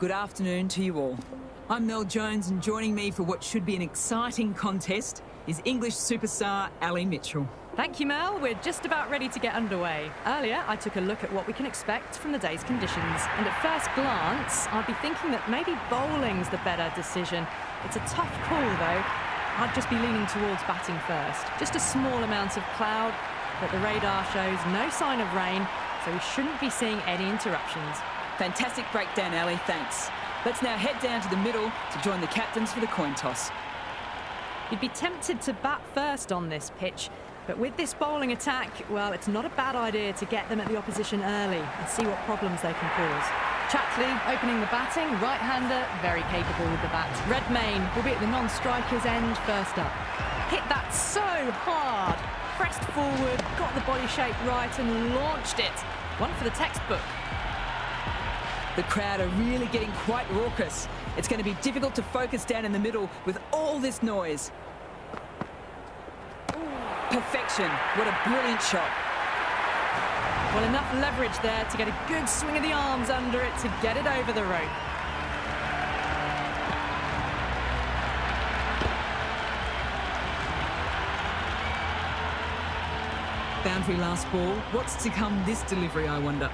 good afternoon to you all. I'm Mel Jones, and joining me for what should be an exciting contest is English superstar Ali Mitchell. Thank you, Mel. We're just about ready to get underway. Earlier, I took a look at what we can expect from the day's conditions, and at first glance, I'd be thinking that maybe bowling's the better decision. It's a tough call, though. I'd just be leaning towards batting first. Just a small amount of cloud, but the radar shows no sign of rain, so we shouldn't be seeing any interruptions. Fantastic breakdown, Ali, thanks. Let's now head down to the middle to join the captains for the coin toss. You'd be tempted to bat first on this pitch, but with this bowling attack, well, it's not a bad idea to get them at the opposition early and see what problems they can cause. Chathli opening the batting, right-hander, very capable with the bat. Redmayne will be at the non-striker's end first up. Hit that so hard, pressed forward, got the body shape right and launched it. One for the textbook. The crowd are really getting quite raucous. It's going to be difficult to focus down in the middle with all this noise. Perfection. What a brilliant shot. Well, enough leverage there to get a good swing of the arms under it to get it over the rope. Boundary last ball. What's to come this delivery, I wonder?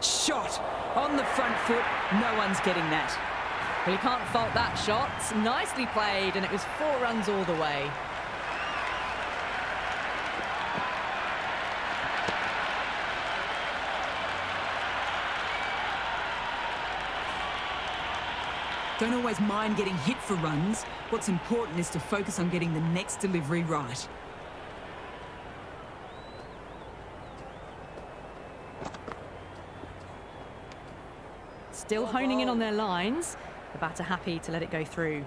Shot on the front foot. No one's getting that. Well, you can't fault that shot. Nicely played, and it was 4 runs all the way. Don't always mind getting hit for runs. What's important is to focus on getting the next delivery right. Still honing in on their lines. The batter happy to let it go through.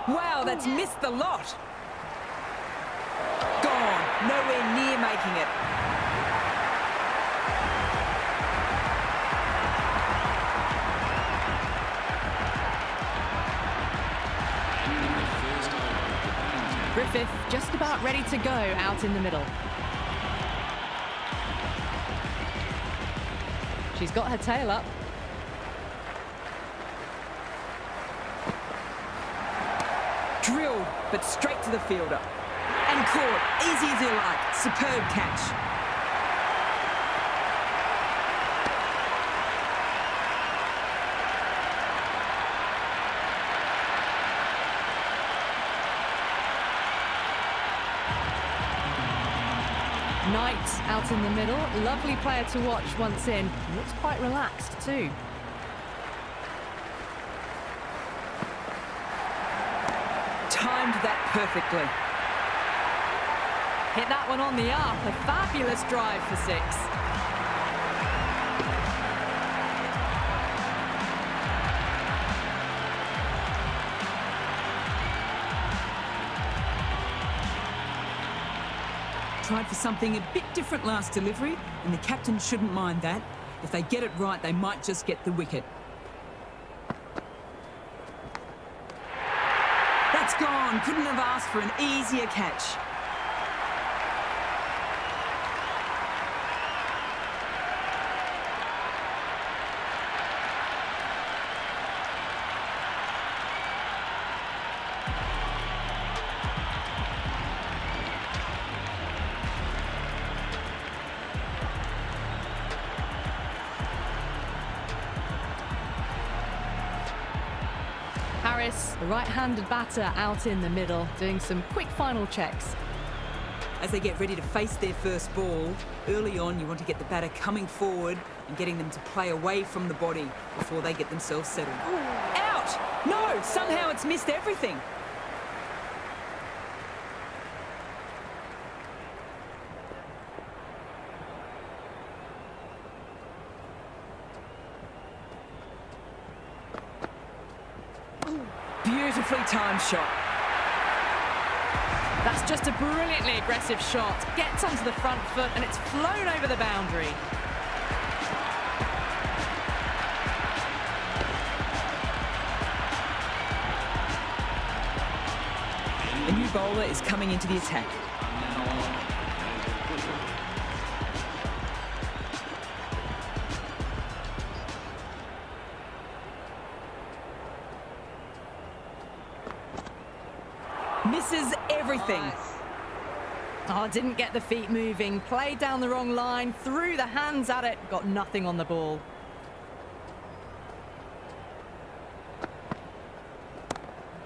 Wow, that's missed the lot. Gone. Nowhere near making it. Griffith just about ready to go out in the middle. She's got her tail up. Drilled, but straight to the fielder. And caught, easy as you like. Superb catch. Knight out in the middle. Lovely player to watch once in. Looks quite relaxed too. Timed that perfectly. Hit that one on the up. A fabulous drive for 6. Tried for something a bit different last delivery, and the captain shouldn't mind that. If they get it right, they might just get the wicket. That's gone. Couldn't have asked for an easier catch. Harris, the right-handed batter, out in the middle, doing some quick final checks. As they get ready to face their first ball, early on you want to get the batter coming forward and getting them to play away from the body before they get themselves settled. Out! No! Somehow it's missed everything. Beautifully timed shot. That's just a brilliantly aggressive shot. Gets onto the front foot and it's flown over the boundary. new bowler is coming into the attack. Misses everything. Oh, didn't get the feet moving. Played down the wrong line, threw the hands at it, got nothing on the ball.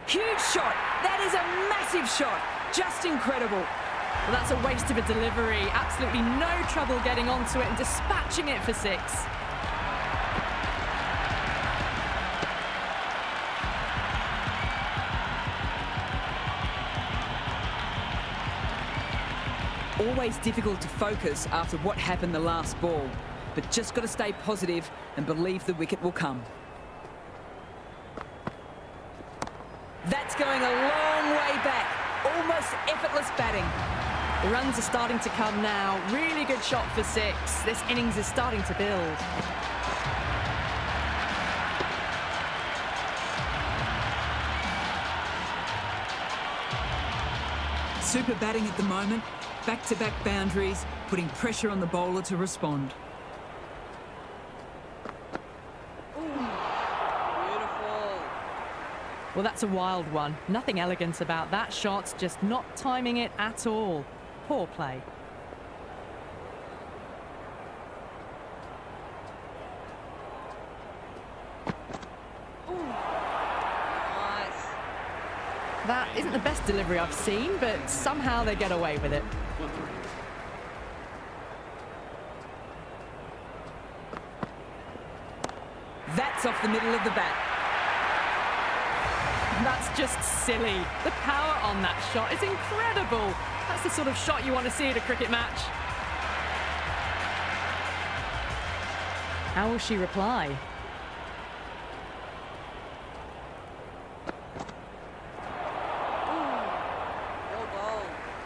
Huge shot. That is a massive shot. Just incredible. Well, that's a waste of a delivery. Absolutely no trouble getting onto it and dispatching it for 6. Always difficult to focus after what happened the last ball, but just got to stay positive and believe the wicket will come. That's going a long way back. Almost effortless batting. The runs are starting to come now. Really good shot for 6. This innings is starting to build. Super batting at the moment. Back-to-back boundaries, putting pressure on the bowler to respond. Well, that's a wild one. Nothing elegant about that shot, just not timing it at all. Poor play. That isn't the best delivery I've seen, but somehow they get away with it. That's off the middle of the bat. That's just silly. The power on that shot is incredible. That's the sort of shot you want to see at a cricket match. How will she reply?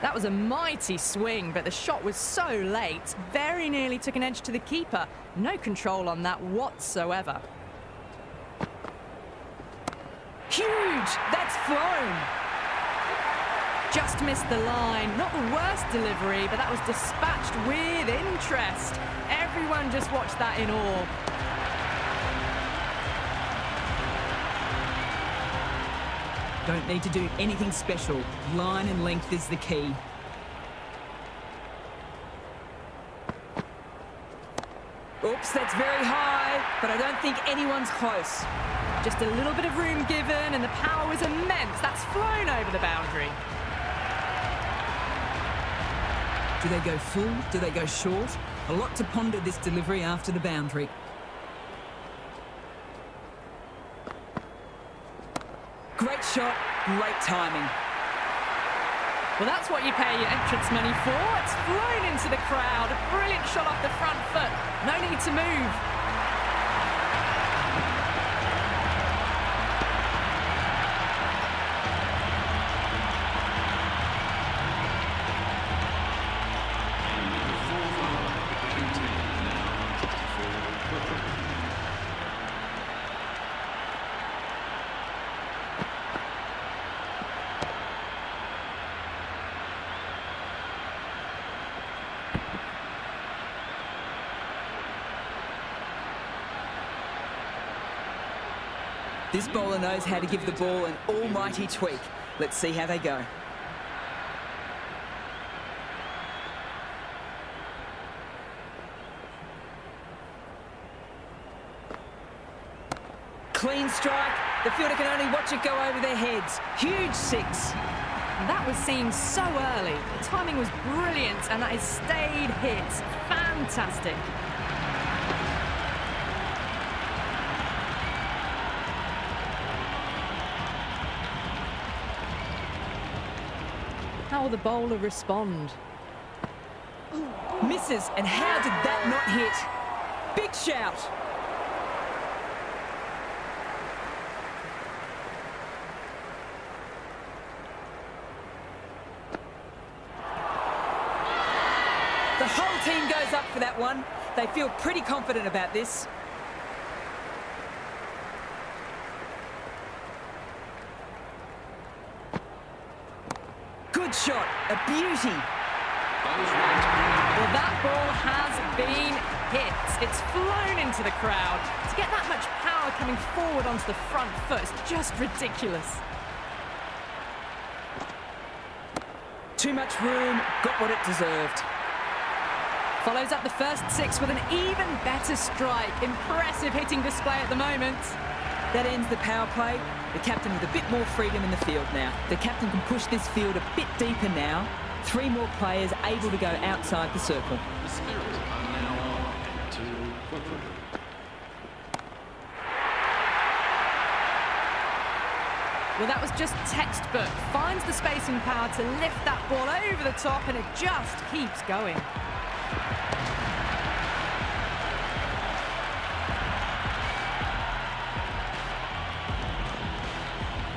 That was a mighty swing, but the shot was so late. Very nearly took an edge to the keeper. No control on that whatsoever. Huge! That's flown! Just missed the line. Not the worst delivery, but that was dispatched with interest. Everyone just watched that in awe. Don't need to do anything special. Line and length is the key. Oops, that's very high, but I don't think anyone's close. Just a little bit of room given, and the power was immense. That's flown over the boundary. Do they go full? Do they go short? A lot to ponder this delivery after the boundary. Great shot, great timing. Well, that's what you pay your entrance money for. It's flown into the crowd. A brilliant shot off the front foot. No need to move. This bowler knows how to give the ball an almighty tweak. Let's see how they go. Clean strike. The fielder can only watch it go over their heads. Huge 6. That was seen so early. The timing was brilliant, and that is stayed hit. Fantastic. How will the bowler respond? Misses, and how did that not hit? Big shout. The whole team goes up for that one. They feel pretty confident about this. shot, a beauty. Well, that ball has been hit. It's flown into the crowd. To get that much power coming forward onto the front foot is just ridiculous. Too much room, got what it deserved. Follows up the first six with an even better strike. Impressive hitting display at the moment. That ends the power play. The captain with a bit more freedom in the field now. The captain can push this field a bit deeper now. 3 more players able to go outside the circle. The Spirits are now on to Wickets. Well, that was just textbook. Finds the space and power to lift that ball over the top, and it just keeps going.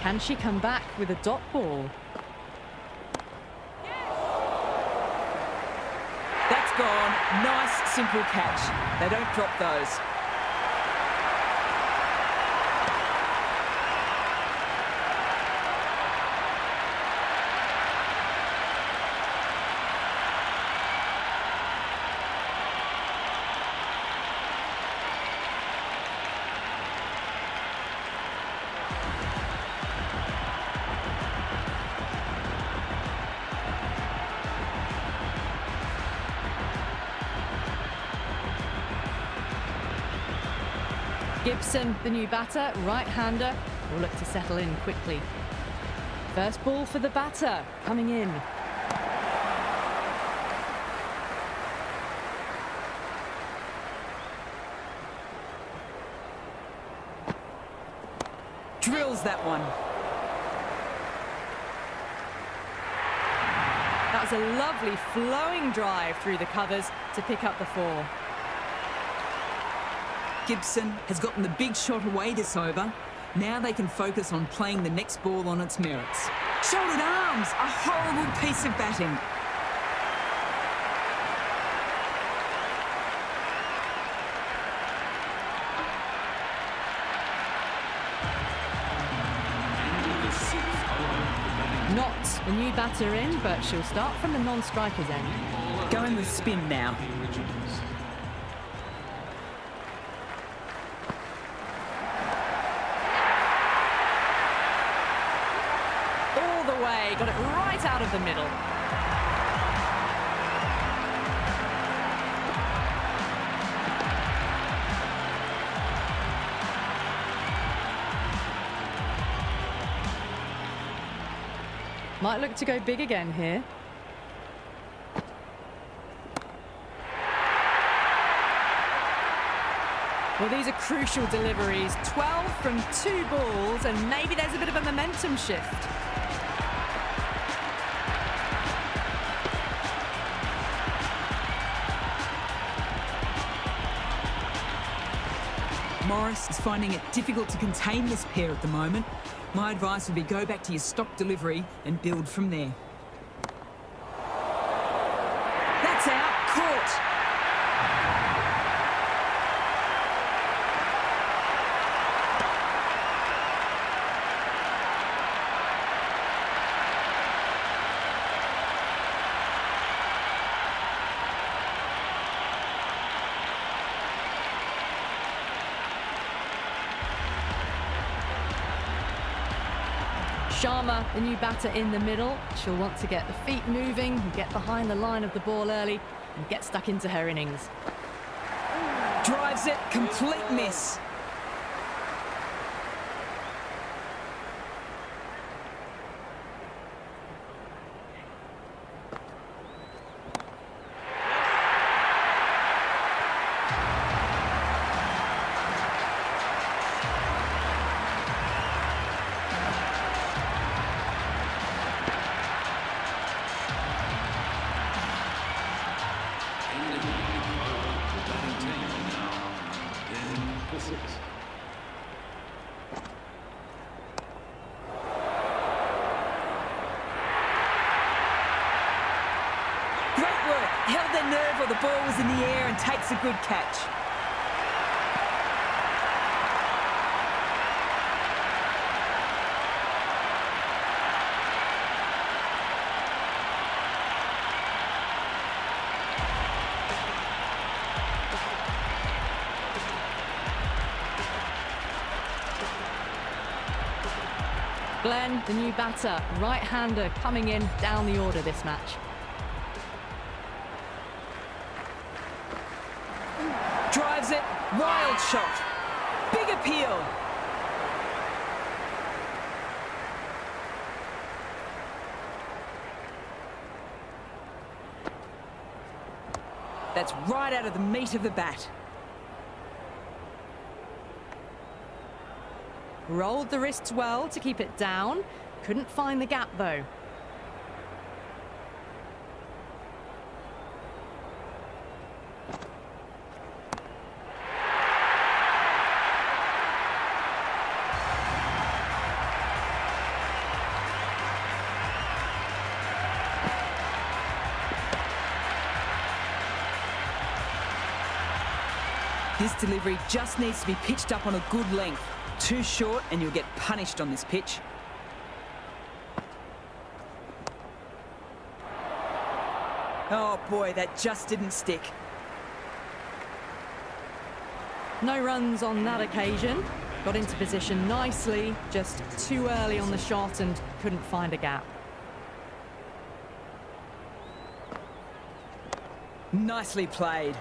Can she come back with a dot ball? That's gone. Nice, simple catch. They don't drop those. Gibson, the new batter, right-hander, will look to settle in quickly. First ball for the batter, coming in. Drills that one. That was a lovely flowing drive through the covers to pick up the 4. Gibson has gotten the big shot away this over. Now they can focus on playing the next ball on its merits. Shouldered arms, a horrible piece of batting. Not the new batter in, but she'll start from the non-striker's end. Going with spin now. Got it right out of the middle. Might look to go big again here. Well, these are crucial deliveries. 12 from 2 balls, and maybe there's a bit of a momentum shift. Morris is finding it difficult to contain this pair at the moment. My advice would be go back to your stock delivery and build from there. That's out, caught. Sharma, the new batter in the middle. She'll want to get the feet moving, get behind the line of the ball early, and get stuck into her innings. Drives it, complete miss. Held their nerve while the ball was in the air and takes a good catch. Glenn, the new batter, right-hander coming in down the order this match. Drives it, wild shot. Big appeal. That's right out of the meat of the bat. Rolled the wrists well to keep it down. Couldn't find the gap though. This delivery just needs to be pitched up on a good length. Too short and you'll get punished on this pitch. Oh boy, that just didn't stick. No runs on that occasion. Got into position nicely, just too early on the shot and couldn't find a gap. Nicely played.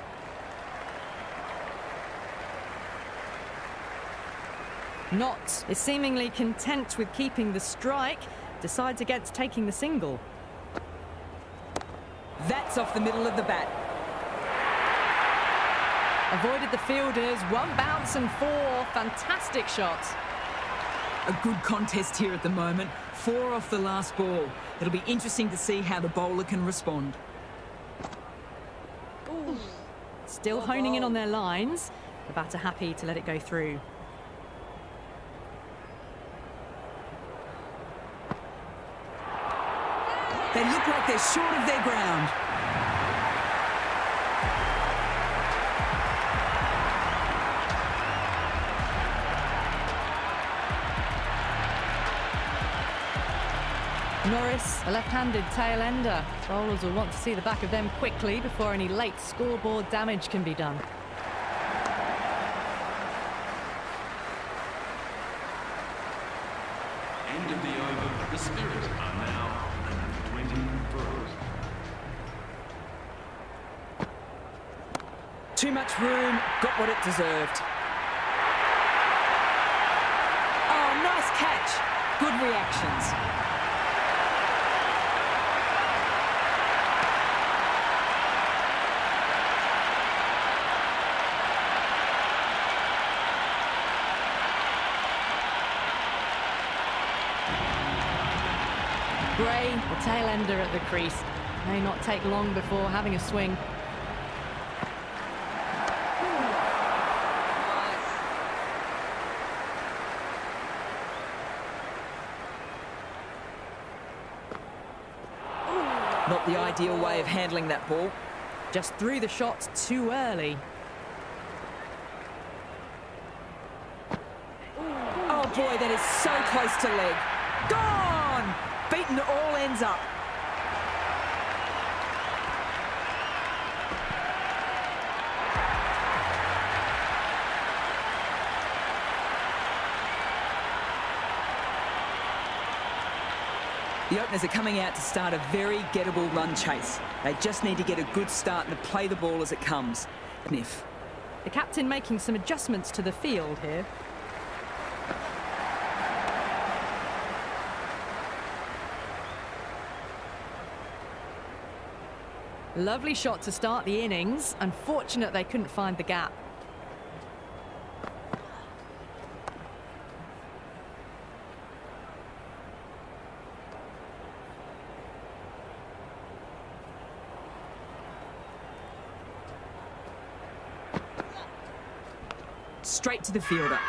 Knott is seemingly content with keeping the strike, decides against taking the single. That's off the middle of the bat. Avoided the fielders, one bounce and four. Fantastic shots. A good contest here at the moment. 4 off the last ball. It'll be interesting to see how the bowler can respond. Still honing in on their lines. The batter happy to let it go through. They look like they're short of their ground. Norris, a left-handed tail ender. Bowlers will want to see the back of them quickly before any late scoreboard damage can be done. End of the over. The Spirit are now 20 throws. Too much room, got what it deserved. Oh, nice catch. Good reactions. Gray, the tail ender at the crease. May not take long before having a swing. Not the ideal way of handling that ball. Just threw the shot too early. Oh boy, that is so close to leg. Gone! Beaten all ends up. The openers are coming out to start a very gettable run chase. They just need to get a good start and to play the ball as it comes. Kniff. The captain making some adjustments to the field here. Lovely shot to start the innings. Unfortunate they couldn't find the gap. Straight to the fielder.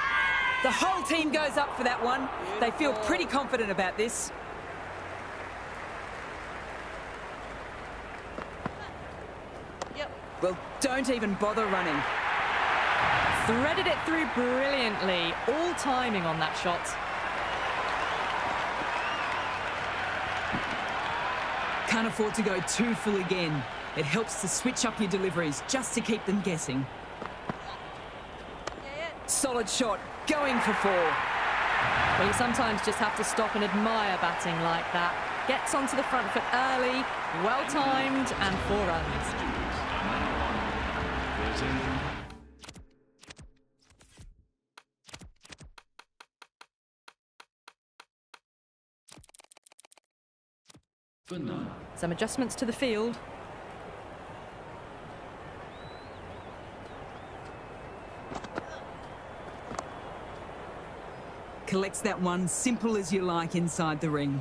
The whole team goes up for that one. They feel pretty confident about this. Well, don't even bother running. Threaded it through brilliantly. All timing on that shot. Can't afford to go too full again. It helps to switch up your deliveries just to keep them guessing. Solid shot, going for 4. Well, you sometimes just have to stop and admire batting like that. Gets onto the front foot early, well-timed, and 4 runs. For 9. Some adjustments to the field. Collects that one, simple as you like, inside the ring.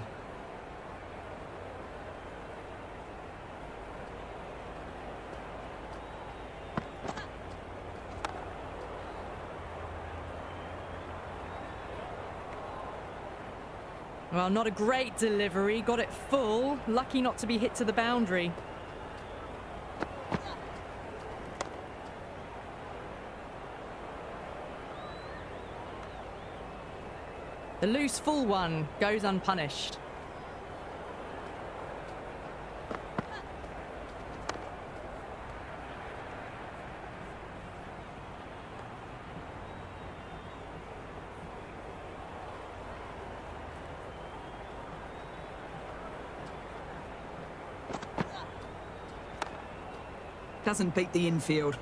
Well, not a great delivery, got it full, lucky not to be hit to the boundary. The loose full one goes unpunished. Doesn't beat the infield.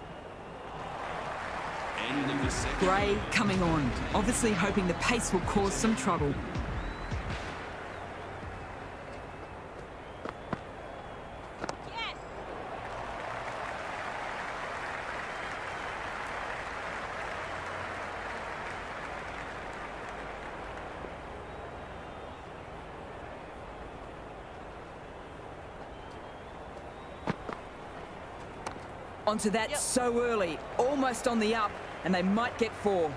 End of the second. Gray coming on, obviously hoping the pace will cause some trouble. Onto that so early, almost on the up, and they might get 4.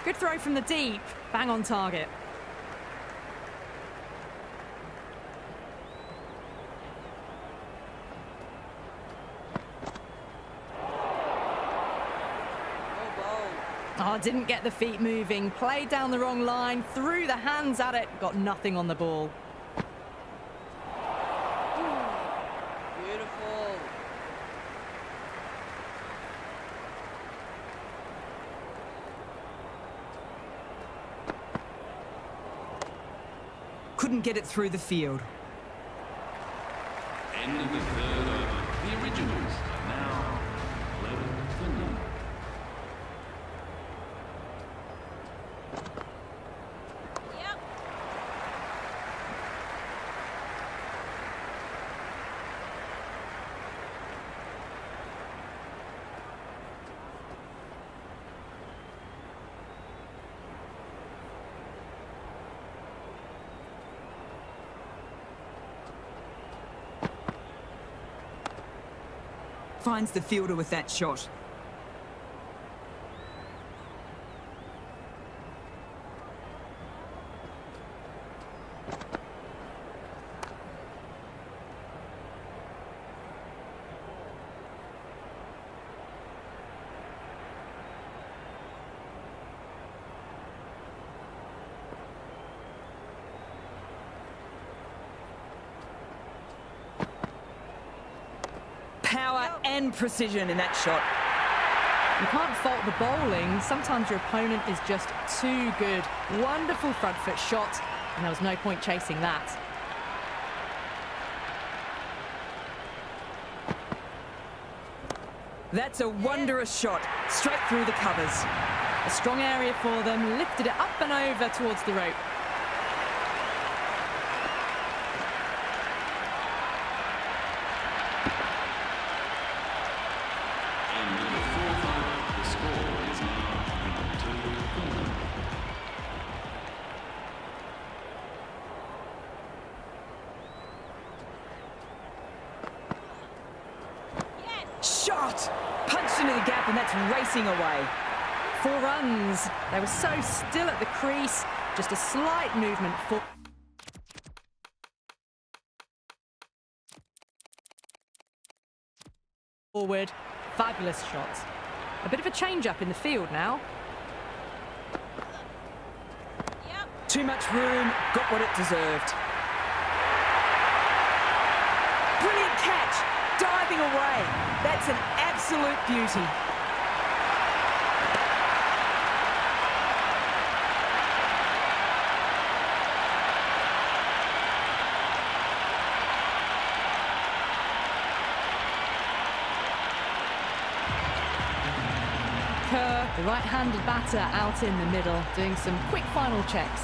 Good throw from the deep, bang on target. Oh, didn't get the feet moving, played down the wrong line, threw the hands at it, got nothing on the ball. Couldn't get it through the field. End of the 3rd over. The Originals are now 11 for 9. Finds the fielder with that shot. Power and precision in that shot. You can't fault the bowling. Sometimes your opponent is just too good. Wonderful front foot shot, and there was no point chasing that. That's a wondrous shot, straight through the covers. A strong area for them, lifted it up and over towards the rope. End of the 4th over. The score is now 22 for 9. Shot! Punched into the gap, and that's racing away. 4 runs. They were so still at the crease. Just a slight movement forward. Fabulous shot. A bit of a change-up in the field now. Too much room, got what it deserved. Brilliant catch, diving away. That's an absolute beauty. Kerr, the right-handed batter, out in the middle, doing some quick final checks.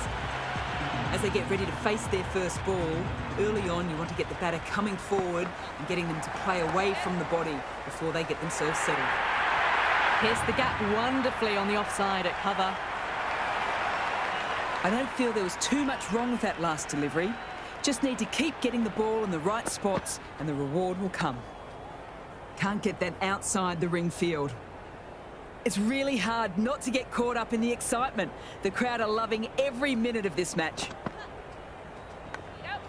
As they get ready to face their first ball, early on you want to get the batter coming forward and getting them to play away from the body before they get themselves settled. Pierced the gap wonderfully on the offside at cover. I don't feel there was too much wrong with that last delivery. Just need to keep getting the ball in the right spots and the reward will come. Can't get that outside the ring field. It's really hard not to get caught up in the excitement. The crowd are loving every minute of this match.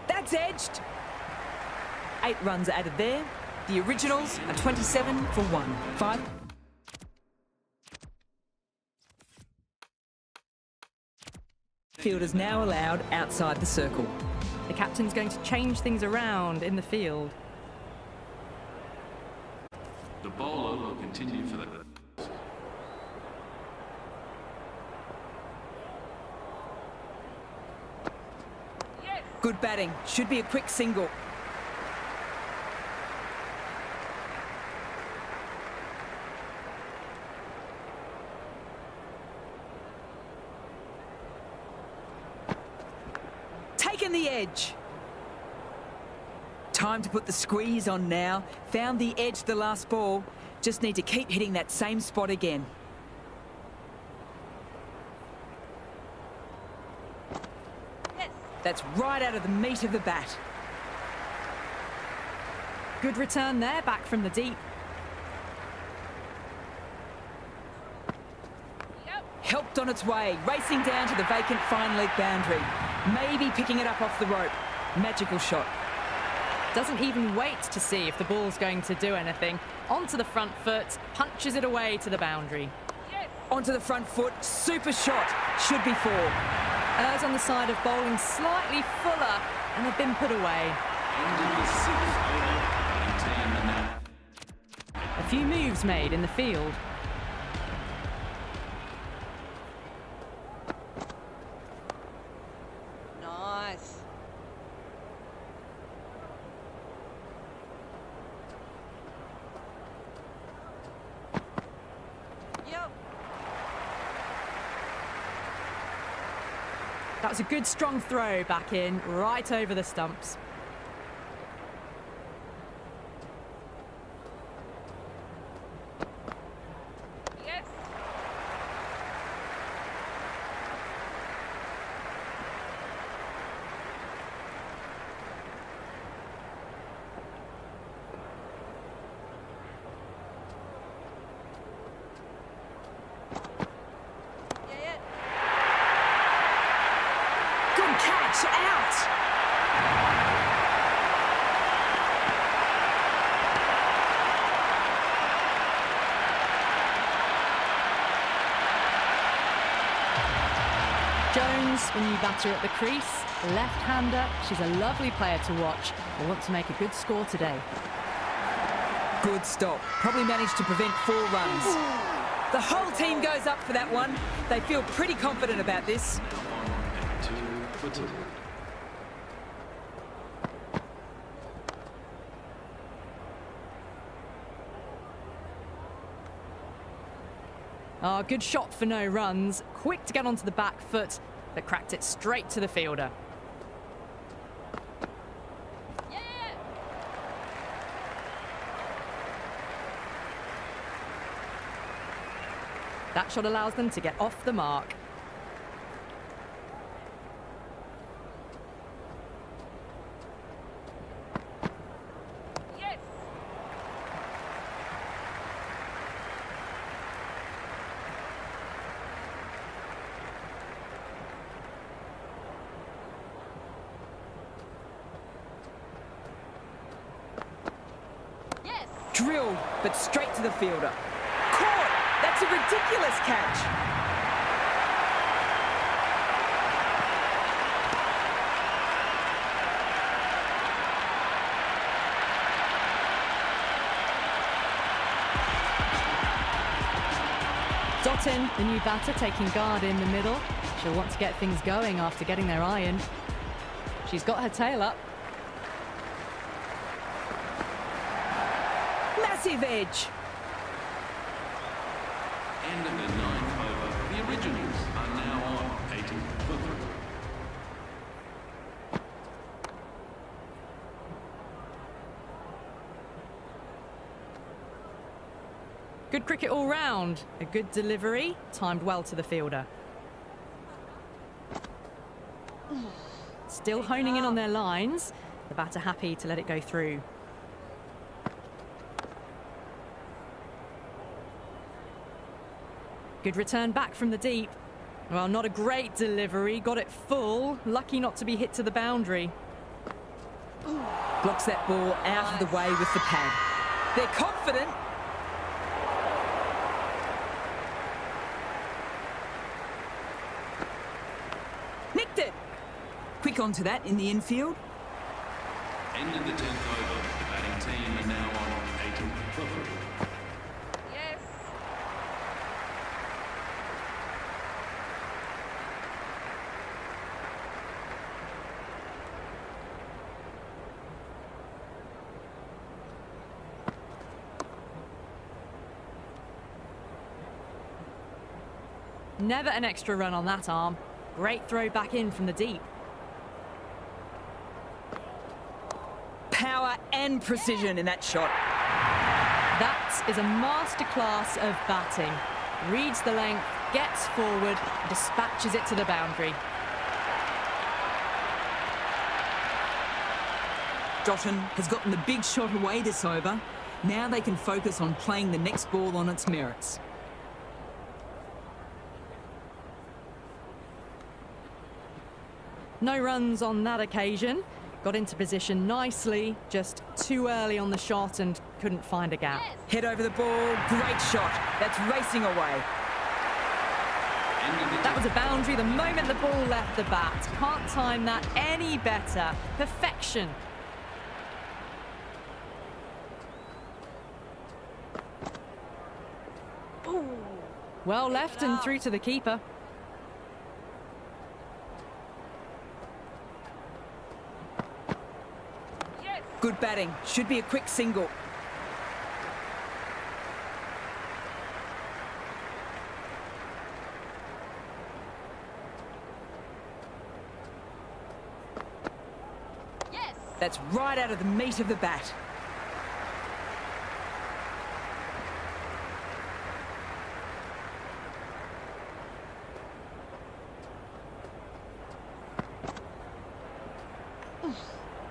That's edged. 8 runs added there. The originals are 27 for 1. 5. Fielders now allowed outside the circle. The captain's going to change things around in the field. The bowler will continue for the... Good batting. Should be a quick single. Taken the edge. Time to put the squeeze on now. Found the edge the last ball. Just need to keep hitting that same spot again. That's right out of the meat of the bat. Good return there, back from the deep. Helped on its way, racing down to the vacant fine leg boundary. Maybe picking it up off the rope. Magical shot. Doesn't even wait to see if the ball's going to do anything. Onto the front foot, punches it away to the boundary. Onto the front foot, super shot. Should be 4. Errs on the side of bowling slightly fuller, and they've been put away. A few moves made in the field. Nice. Yep. That was a good strong throw back in, right over the stumps. Yes. Yeah. Good catch, out! Jones, the new batter at the crease, left-hander. She's a lovely player to watch. They want to make a good score today. Good stop. Probably managed to prevent 4 runs. The whole team goes up for that one. They feel pretty confident about this. 2 for 2. Oh, good shot for no runs. Quick to get onto the back foot, but cracked it straight to the fielder. Yeah. That shot allows them to get off the mark. Yes. Yes. Drilled, but straight to the fielder. Caught! That's a ridiculous catch. Dottin, the new batter, taking guard in the middle. She'll want to get things going after getting their iron. She's got her tail up. Massive edge. End of the ninth over. The Originals are now on 80 for 3. Good cricket all round. A good delivery, timed well to the fielder. Still honing in on their lines. The batter happy to let it go through. Good return back from the deep. Well, not a great delivery. Got it full. Lucky not to be hit to the boundary. Blocks that ball out of the way with the pad. They're confident. Nicked it. Quick onto that in the infield. End of the 10th over. The batting team are now on 80 for 3. Yes. Never an extra run on that arm. Great throw back in from the deep. Power and precision in that shot. That is a masterclass of batting. Reads the length, gets forward, dispatches it to the boundary. Jotton has gotten the big shot away this over. Now they can focus on playing the next ball on its merits. No runs on that occasion. Got into position nicely, just too early on the shot and couldn't find a gap. Yes. Head over the ball, great shot. That's racing away. That was a boundary the moment the ball left the bat. Can't time that any better. Perfection. Well left and through to the keeper. Yes. Good batting. Should be a quick single. Yes. That's right out of the meat of the bat.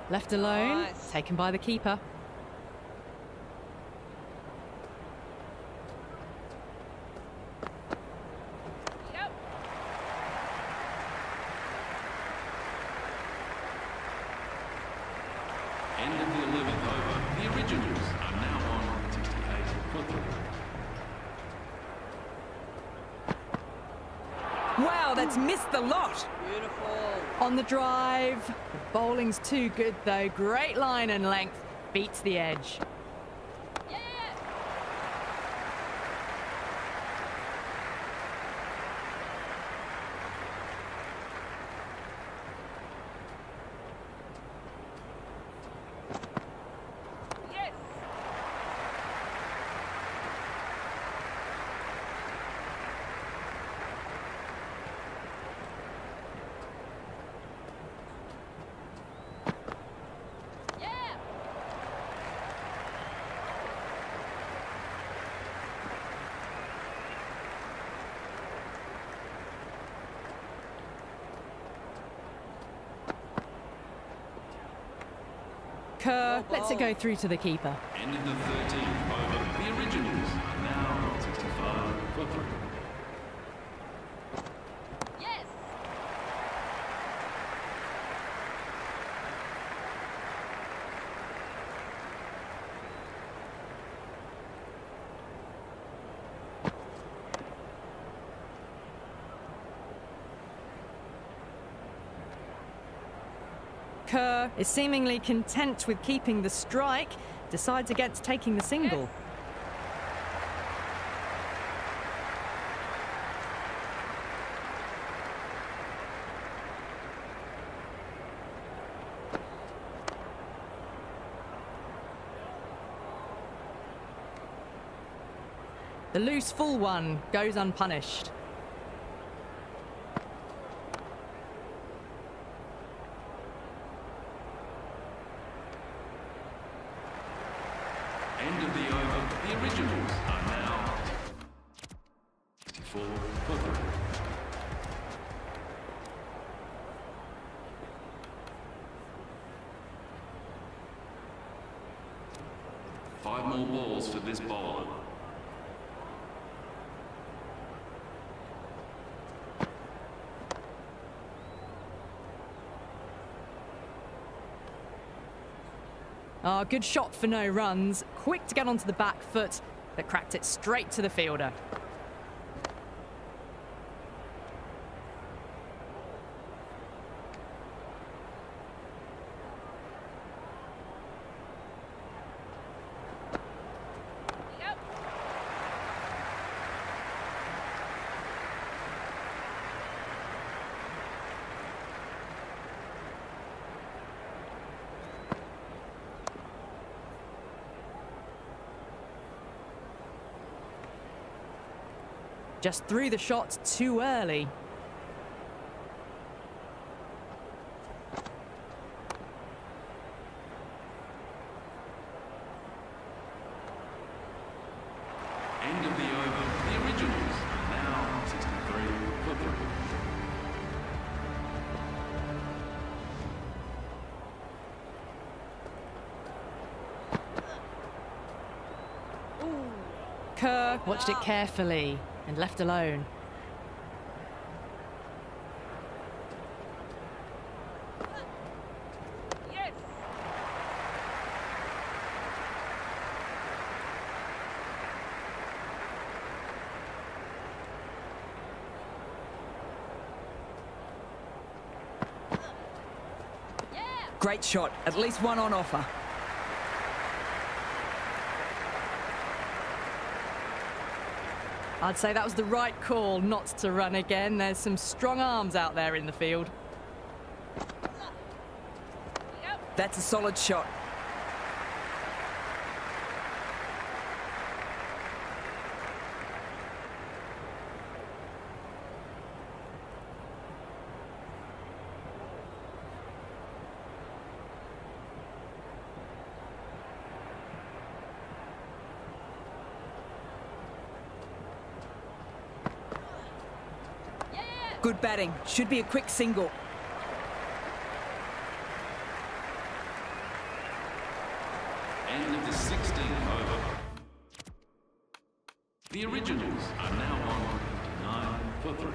Left alone, Nice. taken by the keeper. Yep. End of the 11th over. The Originals are now on 68 for 3. Wow, that's missed the lot. Beautiful. On the drive. The bowling's too good though. Great line and length. Beats the edge. Yeah. Yes. Yeah. Kerr lets it go through to the keeper. End of the 13th over. The Originals are now on 65 for 3. Yes. Kerr is seemingly content with keeping the strike, decides against taking the single. The loose full one goes unpunished. End of the over. The originals are now 64 for 3. Five more balls for this bowler. Ah, good shot for no runs. Quick to get onto the back foot, but cracked it straight to the fielder. Yep. Just threw the shot too early. End of the over. The originals are now 63 for 3. Kerr watched it carefully and left alone. Yes. Yeah. Great shot. At least one on offer. I'd say that was the right call not to run again. There's some strong arms out there in the field. Yep. That's a solid shot. Yeah. Good batting. Should be a quick single. End of the 16th over. The originals are now on 9 for 3.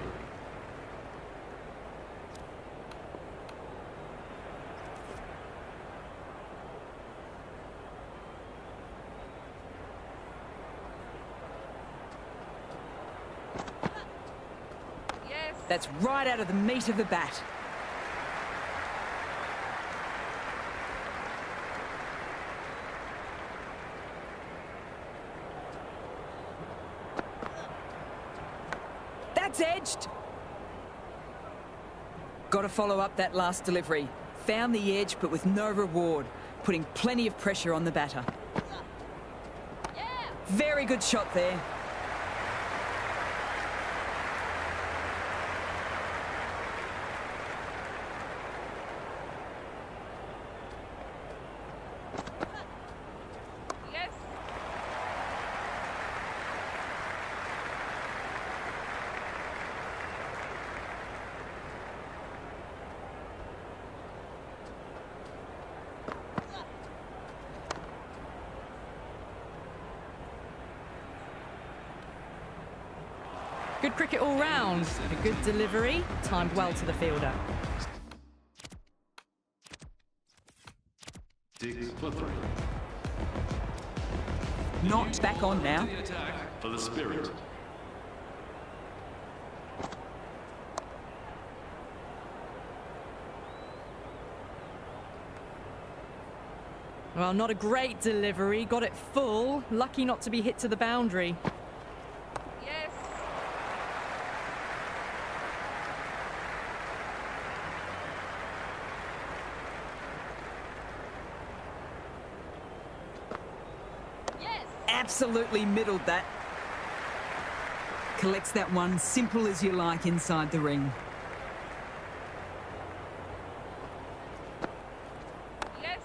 Yes. That's right out of the meat of the bat. That's edged. Got to follow up that last delivery. Found the edge, but with no reward, putting plenty of pressure on the batter. Yeah. Very good shot there. Yes. Good cricket all round. A good delivery, timed well to the fielder. 6 for 3. Not back on now. The attack for the Spirit. Well, not a great delivery. Got it full. Lucky not to be hit to the boundary. Yes. Absolutely middled that. Collects that one, simple as you like, inside the ring. Yes.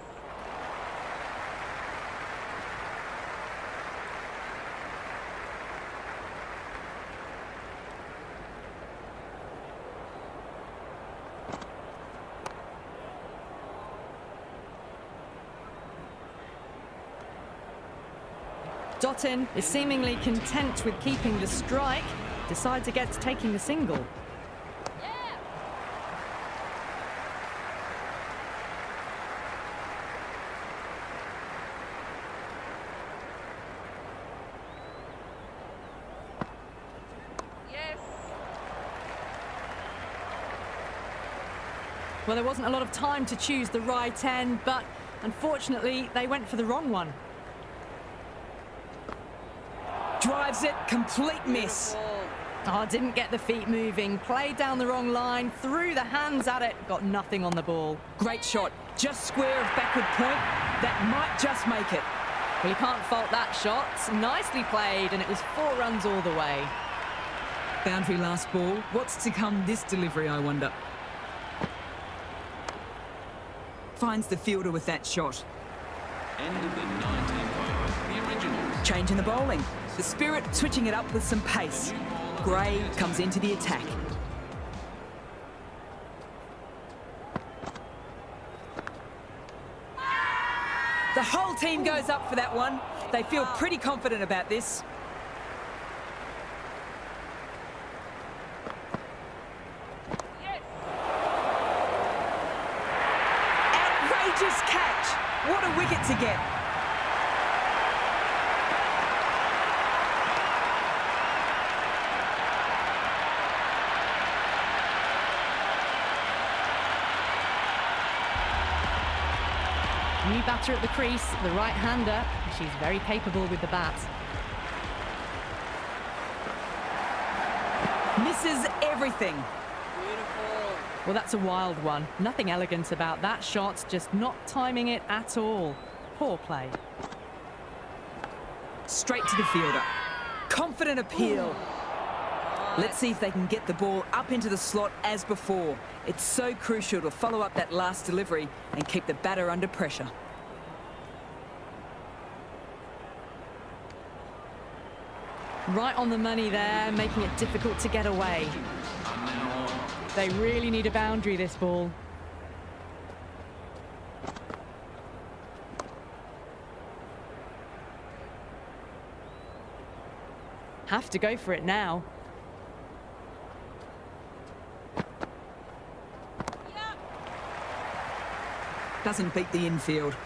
Dottin is seemingly content with keeping the strike, decides against taking the single. Yeah. Yes. Well, there wasn't a lot of time to choose the right end, but unfortunately, they went for the wrong one. Drives it, complete miss. Oh, didn't get the feet moving, played down the wrong line, threw the hands at it, got nothing on the ball. Great shot, just square of backward point. That might just make it. Well, you can't fault that shot. Nicely played, and it was 4 runs all the way. Boundary last ball. What's to come this delivery, I wonder? Finds the fielder with that shot. End of the 19th over. The original. Changing the bowling. The Spirit switching it up with some pace. Gray comes into the attack. The whole team goes up for that one. They feel pretty confident about this. Yes. Outrageous catch. What a wicket to get. New batter at the crease, the right-hander. She's very capable with the bat. Misses everything. Well, that's a wild one. Nothing elegant about that shot, just not timing it at all. Poor play. Straight to the fielder. Confident appeal. Let's see if they can get the ball up into the slot as before. It's so crucial to follow up that last delivery and keep the batter under pressure. Right on the money there, making it difficult to get away. Are now on. They really need a boundary, this ball. Have to go for it now. Doesn't beat the infield.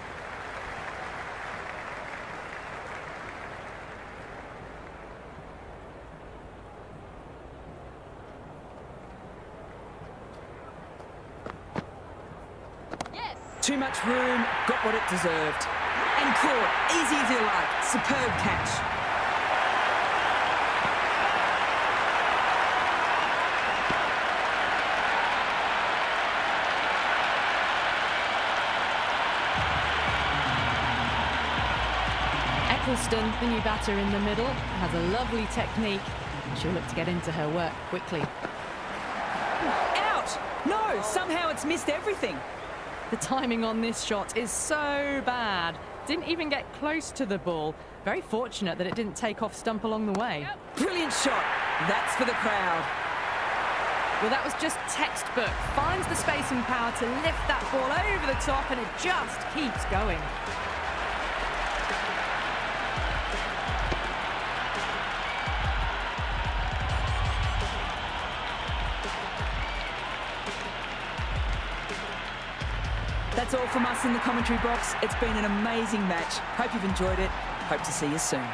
Yes. Too much room, got what it deserved. And caught, easy as you like. Superb catch. Eccleston, the new batter in the middle, has a lovely technique. She'll look to get into her work quickly. Out! No, somehow it's missed everything. The timing on this shot is so bad. Didn't even get close to the ball. Very fortunate that it didn't take off stump along the way. Brilliant shot. That's for the crowd. Well, that was just textbook. Finds the space and power to lift that ball over the top, and it just keeps going. That's all from us in the commentary box. It's been an amazing match. Hope you've enjoyed it. Hope to see you soon.